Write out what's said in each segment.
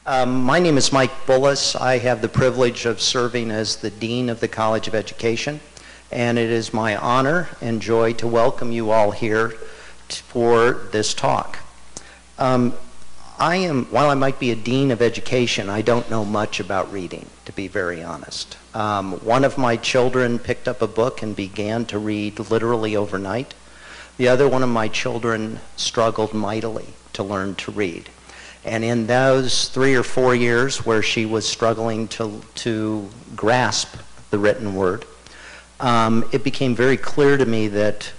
My name is Mike Bullis. I have the privilege of serving as the Dean of the College of Education, and it is my honor and joy to welcome you all here for this talk. While I might be a Dean of Education, I don't know much about reading, to be very honest. One of my children picked up a book and began to read literally overnight. The other one of my children struggled mightily to learn to read. And in those 3 or 4 years where she was struggling to grasp the written word, it became very clear to me that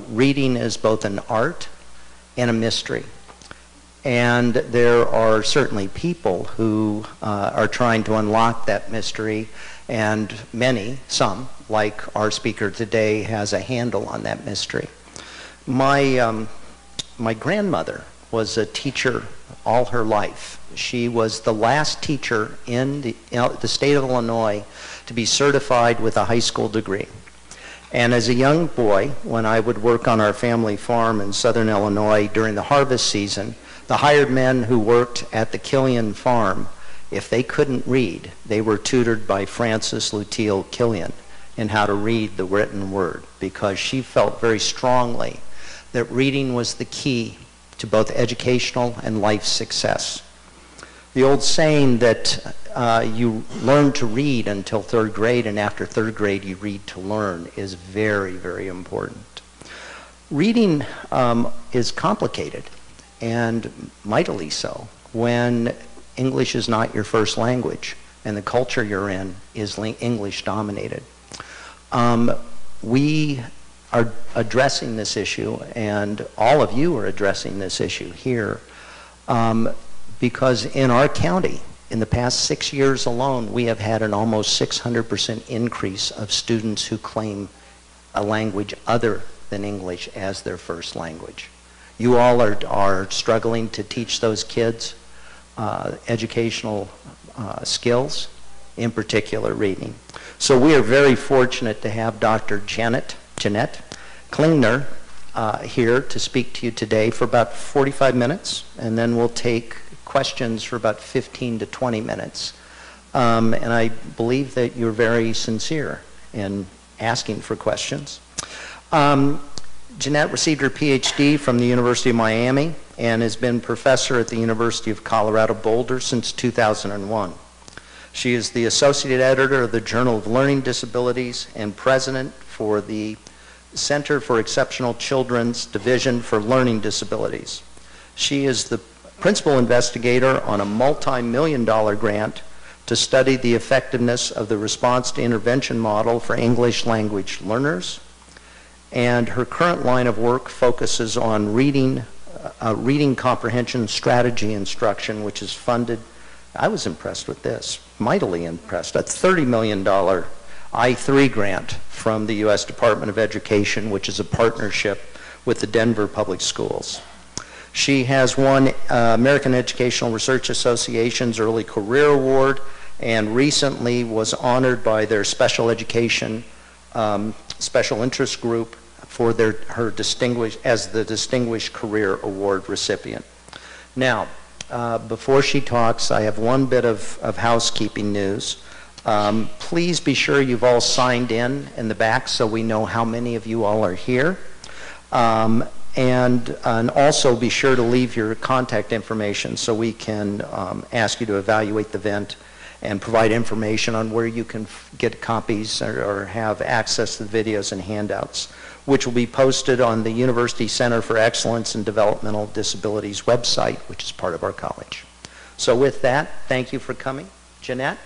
reading is both an art and a mystery. And there are certainly people who are trying to unlock that mystery, and some, like our speaker today, has a handle on that mystery. My grandmother was a teacher all her life. She was the last teacher in the state of Illinois to be certified with a high school degree. And as a young boy, when I would work on our family farm in southern Illinois during the harvest season, the hired men who worked at the Killian farm, if they couldn't read, they were tutored by Frances Lutile Killian in how to read the written word, because she felt very strongly that reading was the key to both educational and life success. The old saying that you learn to read until 3rd grade, and after 3rd grade you read to learn, is very, very important. Reading is complicated, and mightily so, when English is not your first language and the culture you're in is English dominated. We are addressing this issue, and all of you are addressing this issue here, because in our county, in the past 6 years alone, we have had an almost 600% increase of students who claim a language other than English as their first language. You all are struggling to teach those kids educational skills, in particular reading. So we are very fortunate to have Dr. Jeanette Klingner here to speak to you today for about 45 minutes, and then we'll take questions for about 15 to 20 minutes. And I believe that you're very sincere in asking for questions. Jeanette received her PhD from the University of Miami and has been professor at the University of Colorado Boulder since 2001. She is the associate editor of the Journal of Learning Disabilities and president for the Center for Exceptional Children's Division for Learning Disabilities. She is the principal investigator on a multi-million-dollar grant to study the effectiveness of the response to intervention model for English language learners. And her current line of work focuses on reading comprehension strategy instruction, which is funded, I was impressed with this, mightily impressed, a $30 million I-3 grant from the U.S. Department of Education, which is a partnership with the Denver Public Schools. She has won American Educational Research Association's Early Career Award, and recently was honored by their special education special interest group for her Distinguished Career Award recipient. Now, before she talks, I have one bit of housekeeping news. Please be sure you've all signed in the back so we know how many of you all are here. And also be sure to leave your contact information so we can ask you to evaluate the event and provide information on where you can get copies or have access to the videos and handouts, which will be posted on the University Center for Excellence in Developmental Disabilities website, which is part of our college. So with that, thank you for coming. Jeanette?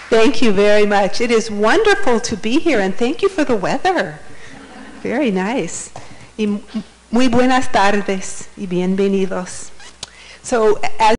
Thank you very much. It is wonderful to be here, and thank you for the weather. Very nice. Y muy buenas tardes y bienvenidos. So, as